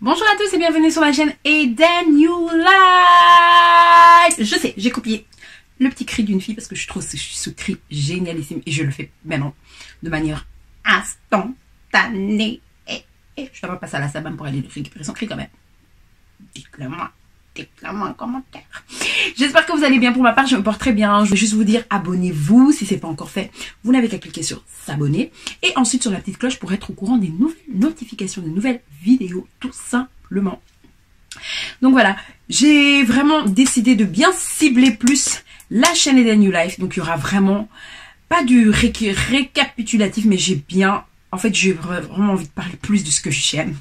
Bonjour à tous et bienvenue sur ma chaîne Eden You Life. Je sais, j'ai copié le petit cri d'une fille parce que je trouve ce cri génialissime et je le fais maintenant de manière instantanée. Et je dois pas passer à la sabane pour aller récupérer son cri quand même. Dites-le moi en commentaire. J'espère que vous allez bien. Pour ma part, je me porte très bien. Je vais juste vous dire, abonnez-vous si ce n'est pas encore fait. Vous n'avez qu'à cliquer sur s'abonner et ensuite sur la petite cloche pour être au courant des nouvelles notifications, des nouvelles vidéos, tout simplement. Donc voilà, j'ai vraiment décidé de bien cibler plus la chaîne Eden You Life. Donc il y aura vraiment pas du récapitulatif, mais j'ai vraiment envie de parler plus de ce que j'aime.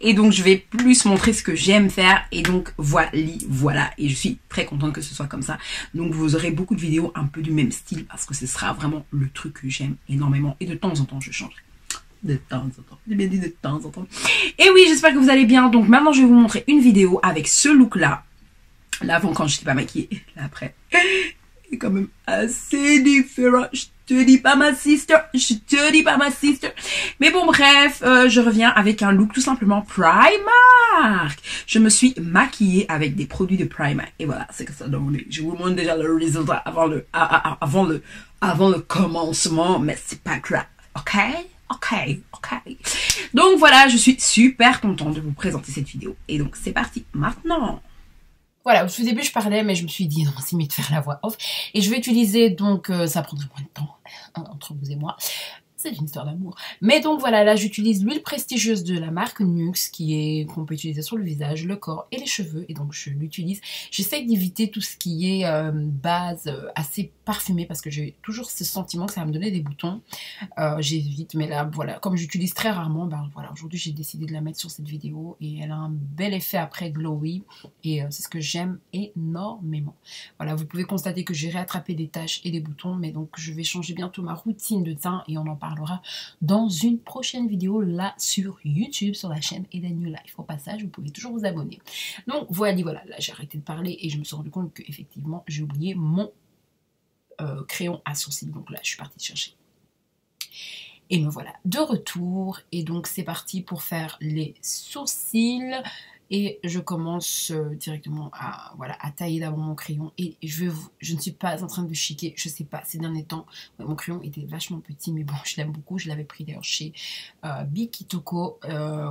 Et donc je vais plus montrer ce que j'aime faire. Et donc voilà. Et je suis très contente que ce soit comme ça. Donc vous aurez beaucoup de vidéos un peu du même style. Parce que ce sera vraiment le truc que j'aime énormément. Et de temps en temps je changerai. De temps en temps. J'ai bien dit de temps en temps. Et oui, j'espère que vous allez bien. Donc maintenant je vais vous montrer une vidéo avec ce look là. L'avant quand je n'étais pas maquillée. L'après. C'est quand même assez différent. Je te dis pas ma sister. Mais bon bref, je reviens avec un look tout simplement Primark. Je me suis maquillée avec des produits de Primark. Et voilà, c'est que ça donne. Je vous montre déjà le résultat avant le commencement. Mais c'est pas grave. Ok. Donc voilà, je suis super contente de vous présenter cette vidéo. Et donc c'est parti maintenant. Voilà, au tout début je parlais, mais je me suis dit non, c'est mieux de faire la voix off. Et je vais utiliser, donc ça prendrait moins de temps, entre vous et moi. C'est une histoire d'amour. Mais donc voilà, là j'utilise l'huile prestigieuse de la marque Nuxe qu'on peut utiliser sur le visage, le corps et les cheveux. Et donc je l'utilise. J'essaie d'éviter tout ce qui est base assez parfumée parce que j'ai toujours ce sentiment que ça va me donner des boutons. J'évite, mais là voilà, comme j'utilise très rarement, ben voilà, aujourd'hui j'ai décidé de la mettre sur cette vidéo et elle a un bel effet après glowy et c'est ce que j'aime énormément. Voilà, vous pouvez constater que j'ai réattrapé des taches et des boutons, mais donc je vais changer bientôt ma routine de teint et on en parlera dans une prochaine vidéo là sur YouTube, sur la chaîne Eden You Life. Au passage, vous pouvez toujours vous abonner. Donc voilà, là j'ai arrêté de parler et je me suis rendu compte que effectivement j'ai oublié mon crayon à sourcils. Donc là je suis partie chercher. Et me voilà de retour et donc c'est parti pour faire les sourcils. Et je commence directement à tailler d'abord mon crayon. Et je ne suis pas en train de chiquer, je sais pas, ces derniers temps, mon crayon était vachement petit, mais bon, je l'aime beaucoup. Je l'avais pris d'ailleurs chez Bikitoko,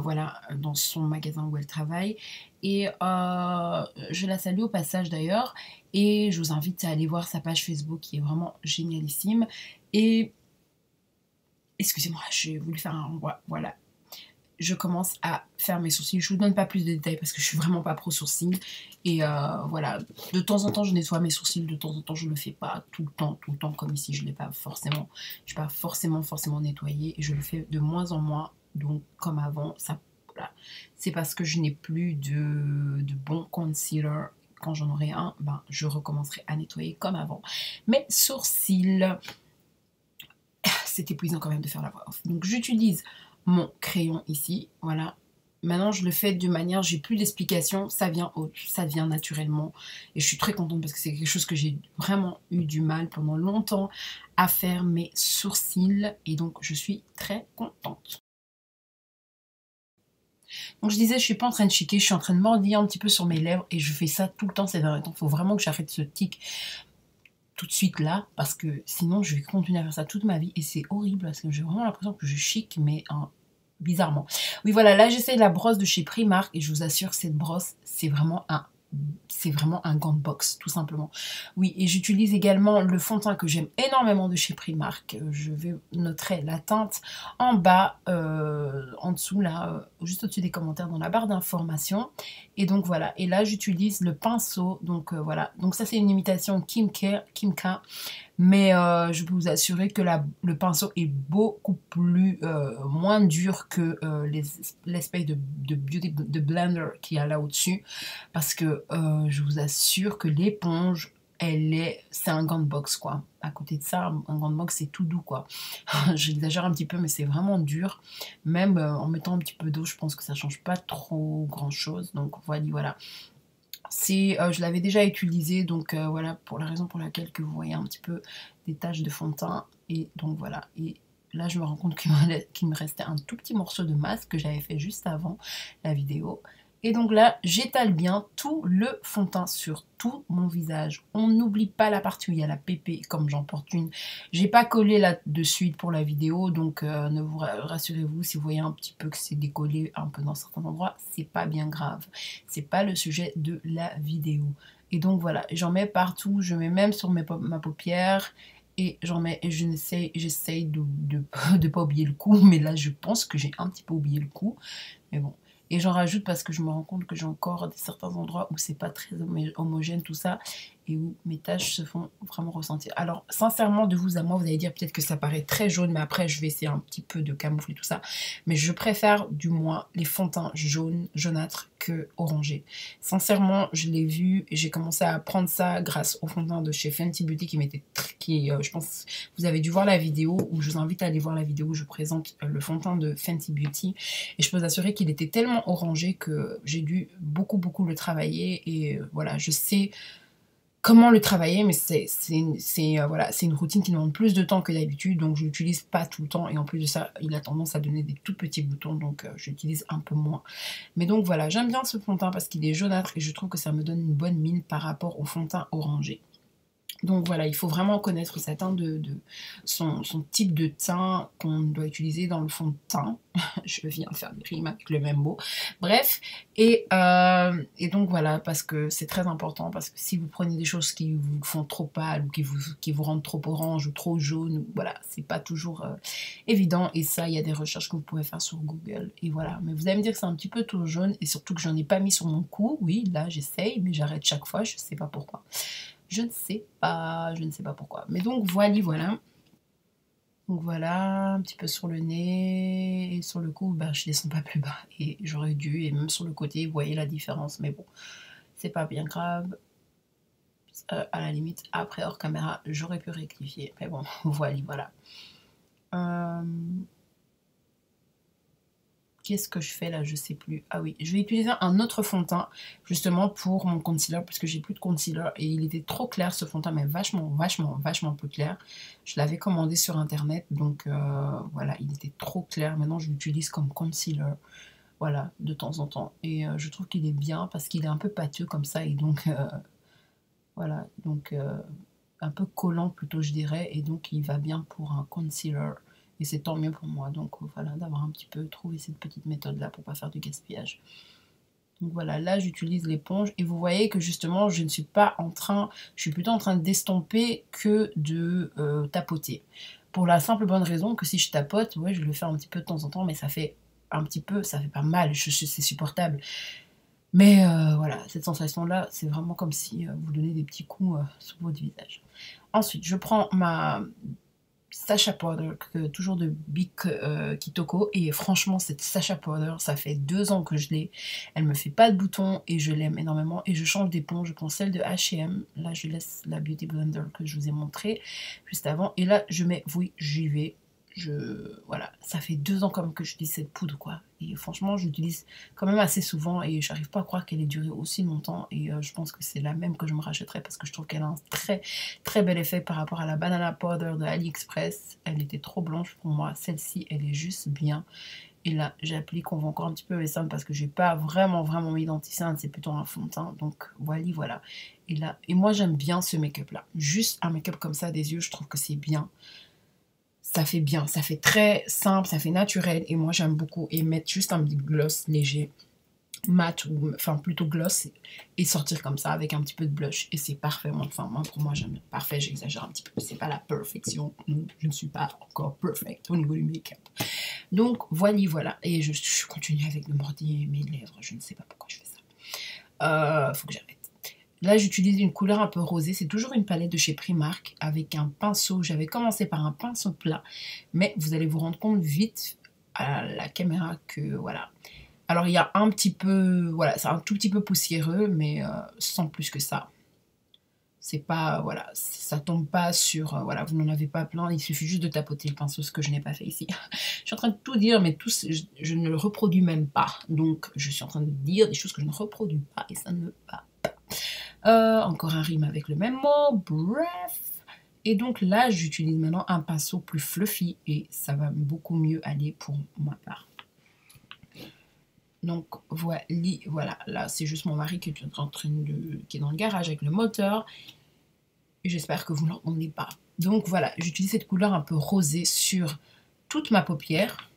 voilà, dans son magasin où elle travaille. Et je la salue au passage d'ailleurs. Et je vous invite à aller voir sa page Facebook qui est vraiment génialissime. Et excusez-moi, j'ai voulu faire un... Voilà. Je commence à faire mes sourcils. Je vous donne pas plus de détails parce que je suis vraiment pas pro sourcils. Et voilà, de temps en temps je nettoie mes sourcils, de temps en temps je le fais pas tout le temps comme ici. Je n'ai pas forcément, forcément nettoyé et je le fais de moins en moins. Donc comme avant, ça, voilà, c'est parce que je n'ai plus de bon concealer. Quand j'en aurai un, ben je recommencerai à nettoyer comme avant. Mes sourcils, c'est épuisant quand même de faire la voix off. Donc j'utilise mon crayon ici, voilà. Maintenant je le fais de manière, j'ai plus d'explication, ça vient naturellement et je suis très contente parce que c'est quelque chose que j'ai vraiment eu du mal pendant longtemps à faire, mes sourcils, et donc je suis très contente. Donc je disais, je suis pas en train de chiquer, je suis en train de mordiller un petit peu sur mes lèvres et je fais ça tout le temps ces derniers temps. Il faut vraiment que j'arrête ce tic tout de suite là parce que sinon je vais continuer à faire ça toute ma vie et c'est horrible parce que j'ai vraiment l'impression que je chic, mais bizarrement. Oui voilà, là j'essaie la brosse de chez Primark et je vous assure que cette brosse c'est vraiment un gant de boxe tout simplement. Oui, et j'utilise également le fond de teint que j'aime énormément de chez Primark. Je vais noter la teinte en bas, en dessous là, juste au-dessus des commentaires dans la barre d'information. Et donc voilà, et là j'utilise le pinceau, donc voilà, donc ça c'est une imitation Kimka, mais je peux vous assurer que le pinceau est beaucoup plus moins dur que l'espèce de blender qu'il y a là au-dessus, parce que je vous assure que l'éponge, c'est un gant de boxe quoi. À côté de ça, un gant de boxe c'est tout doux quoi. J'exagère un petit peu, mais c'est vraiment dur. Même en mettant un petit peu d'eau, je pense que ça change pas trop grand chose. Donc voilà. Je l'avais déjà utilisé, donc voilà, pour la raison pour laquelle que vous voyez un petit peu des taches de fond de teint. Et donc voilà, et là je me rends compte qu'il me restait un tout petit morceau de masque que j'avais fait juste avant la vidéo. Et donc là, j'étale bien tout le fond de teint sur tout mon visage. On n'oublie pas la partie où il y a la pépé, comme j'en porte une. J'ai pas collé là de suite pour la vidéo, donc ne vous rassurez-vous, si vous voyez un petit peu que c'est décollé un peu dans certains endroits, c'est pas bien grave. C'est pas le sujet de la vidéo. Et donc voilà, j'en mets partout, je mets même sur ma paupière. Et j'en mets, et j'essaye de pas oublier le coup, mais là je pense que j'ai un petit peu oublié le coup. Mais bon. Et j'en rajoute parce que je me rends compte que j'ai encore certains endroits où c'est pas très homogène tout ça et où mes taches se font vraiment ressentir. Alors sincèrement, de vous à moi, vous allez dire peut-être que ça paraît très jaune, mais après je vais essayer un petit peu de camoufler tout ça. Mais je préfère du moins les fonds de teint jaunes, jaunâtres que orangés. Sincèrement, je l'ai vu et j'ai commencé à prendre ça grâce au fond de teint de chez Fenty Beauty je pense, vous avez dû voir la vidéo, où je vous invite à aller voir la vidéo où je présente le fond de teint de Fenty Beauty. Et je peux vous assurer qu'il était tellement orangé que j'ai dû beaucoup le travailler. Et voilà, je sais comment le travailler, mais voilà, c'est une routine qui demande plus de temps que d'habitude, donc je l'utilise pas tout le temps, et en plus de ça, il a tendance à donner des tout petits boutons, donc j'utilise un peu moins. Mais donc voilà, j'aime bien ce fond de teint parce qu'il est jaunâtre et je trouve que ça me donne une bonne mine par rapport au fond de teint orangé. Donc voilà, il faut vraiment connaître sa teinte son type de teint qu'on doit utiliser dans le fond de teint. Je viens de faire des rimes avec le même mot. Bref, et donc voilà, parce que c'est très important, parce que si vous prenez des choses qui vous font trop pâle ou qui vous rendent trop orange ou trop jaune, voilà, c'est pas toujours évident. Et ça, il y a des recherches que vous pouvez faire sur Google. Et voilà, mais vous allez me dire que c'est un petit peu trop jaune, et surtout que j'en ai pas mis sur mon cou. Oui, là j'essaye, mais j'arrête chaque fois, je sais pas pourquoi. Je ne sais pas pourquoi. Mais donc voilà. Donc voilà, un petit peu sur le nez et sur le cou, ben, je descends pas plus bas. Et j'aurais dû, et même sur le côté, vous voyez la différence. Mais bon, c'est pas bien grave. À la limite, après hors caméra, j'aurais pu rectifier. Mais bon, voilà. Qu'est-ce que je fais là? Je sais plus. Ah oui, je vais utiliser un autre fond de teint justement pour mon concealer, parce que j'ai plus de concealer et il était trop clair ce fond de teint, mais vachement plus clair. Je l'avais commandé sur internet, donc voilà, il était trop clair. Maintenant je l'utilise comme concealer, voilà, de temps en temps. Et je trouve qu'il est bien parce qu'il est un peu pâteux comme ça, et donc voilà, donc un peu collant plutôt, je dirais, et donc il va bien pour un concealer. Et c'est tant mieux pour moi, donc voilà, d'avoir un petit peu trouvé cette petite méthode là pour pas faire du gaspillage. Donc voilà, là j'utilise l'éponge et vous voyez que justement je suis plutôt en train d'estomper que de tapoter. Pour la simple bonne raison que si je tapote, ouais, je le fais un petit peu de temps en temps, mais ça fait pas mal, c'est supportable. Mais voilà, cette sensation là, c'est vraiment comme si vous donnez des petits coups sur votre visage. Ensuite, je prends ma Sacha Powder, toujours de Big Kitoko, et franchement cette Sacha Powder, ça fait 2 ans que je l'ai, elle me fait pas de boutons et je l'aime énormément. Et je change d'éponge, je prends celle de H&M, là je laisse la Beauty Blender que je vous ai montré juste avant, et là je mets, oui j'y vais, voilà, ça fait 2 ans quand même que j'utilise cette poudre quoi, et franchement j'utilise quand même assez souvent et j'arrive pas à croire qu'elle ait duré aussi longtemps. Et je pense que c'est la même que je me rachèterai parce que je trouve qu'elle a un très bel effet par rapport à la Banana Powder de AliExpress. Elle était trop blanche pour moi, celle-ci elle est juste bien. Et là j'applique, on voit encore un petit peu les seins parce que j'ai pas vraiment mis d'anti-cerne, c'est plutôt un fond de teint, donc voilà. Et là, et moi j'aime bien ce make-up là, juste un make-up comme ça des yeux, je trouve que c'est bien. Ça fait bien, ça fait très simple, ça fait naturel, et moi j'aime beaucoup. Et mettre juste un petit gloss léger, mat, ou enfin plutôt gloss, et sortir comme ça avec un petit peu de blush, et c'est parfait. Enfin moi, pour moi j'aime bien. Parfait, j'exagère un petit peu, c'est pas la perfection, je ne suis pas encore perfect au niveau du make-up. Donc voilà, et je continue avec le mordier mes lèvres, je ne sais pas pourquoi je fais ça. Faut que j'arrête. Là, j'utilise une couleur un peu rosée. C'est toujours une palette de chez Primark avec un pinceau. J'avais commencé par un pinceau plat, mais vous allez vous rendre compte vite à la caméra que voilà. Alors, il y a un petit peu, voilà, c'est un tout petit peu poussiéreux, mais sans plus que ça. C'est pas, voilà, ça tombe pas sur, voilà, vous n'en avez pas plein. Il suffit juste de tapoter le pinceau, ce que je n'ai pas fait ici. Je suis en train de tout dire, mais je ne le reproduis même pas. Donc, je suis en train de dire des choses que je ne reproduis pas et ça ne va pas. Encore un rime avec le même mot, bref. Et donc là, j'utilise maintenant un pinceau plus fluffy et ça va beaucoup mieux aller pour ma part. Donc voilà, là c'est juste mon mari qui est en train qui est dans le garage avec le moteur. J'espère que vous ne l'entendez pas. Donc voilà, j'utilise cette couleur un peu rosée sur toute ma paupière.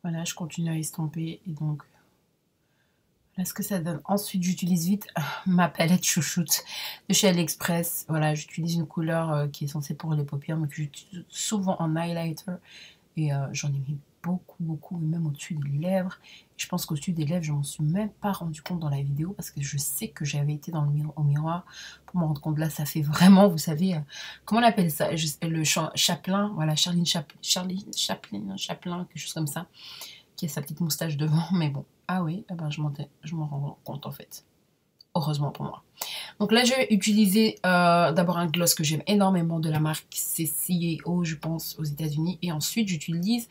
Voilà, je continue à estomper et donc voilà ce que ça donne. Ensuite, j'utilise vite ma palette chouchoute de chez AliExpress. Voilà, j'utilise une couleur qui est censée pour les paupières, mais que j'utilise souvent en highlighter. Et j'en ai mis beaucoup, et même au-dessus des lèvres. Je pense qu'au-dessus des lèvres, je m'en suis même pas rendu compte dans la vidéo parce que je sais que j'avais été dans au miroir pour me rendre compte. Là, ça fait vraiment, vous savez, comment on appelle ça, le Chaplin, voilà, Charline Chaplin, quelque chose comme ça, qui a sa petite moustache devant. Mais bon, ah oui, eh ben, je m'en rends compte en fait. Heureusement pour moi. Donc là, je vais utiliser d'abord un gloss que j'aime énormément de la marque CCAO, je pense, aux États-Unis. Et ensuite, j'utilise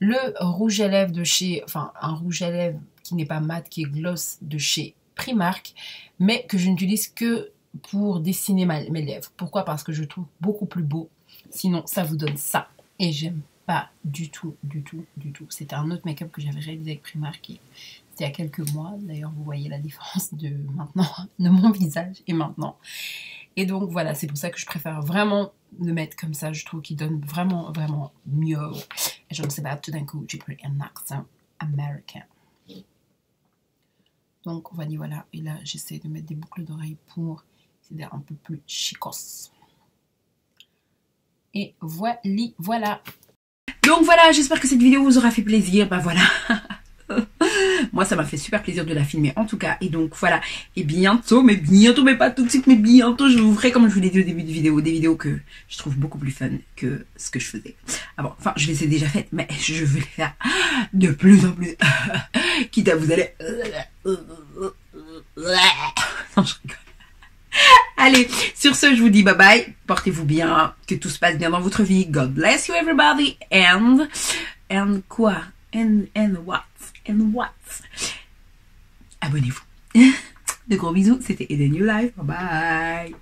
le rouge à lèvres de chez... Enfin, un rouge à lèvres qui n'est pas mat, qui est gloss de chez Primark, mais que je n'utilise que pour dessiner mes lèvres. Pourquoi? Parce que je trouve beaucoup plus beau. Sinon, ça vous donne ça. Et j'aime pas du tout. C'était un autre make-up que j'avais réalisé avec Primark et c'était il y a quelques mois. D'ailleurs, vous voyez la différence de maintenant, de mon visage et maintenant. Et donc voilà, c'est pour ça que je préfère vraiment le mettre comme ça. Je trouve qu'il donne vraiment, vraiment mieux. Et je ne sais pas, tout d'un coup, j'ai pris un accent américain. Donc voilà, et là j'essaie de mettre des boucles d'oreilles pour c'est un peu plus chicos. Et voilà. Donc voilà, j'espère que cette vidéo vous aura fait plaisir. Bah voilà. Moi ça m'a fait super plaisir de la filmer en tout cas. Et donc voilà, et bientôt mais pas tout de suite, mais bientôt je vous ferai, comme je vous l'ai dit au début de vidéo, des vidéos que je trouve beaucoup plus fun que ce que je faisais. Ah bon, enfin je les ai déjà faites, mais je vais les faire de plus en plus. Quitte à vous aller... Non, je rigole. Allez, sur ce, je vous dis bye bye. Portez-vous bien, que tout se passe bien dans votre vie. God bless you everybody. And quoi? And what? Abonnez-vous. De gros bisous. C'était Eden New Life. Bye bye.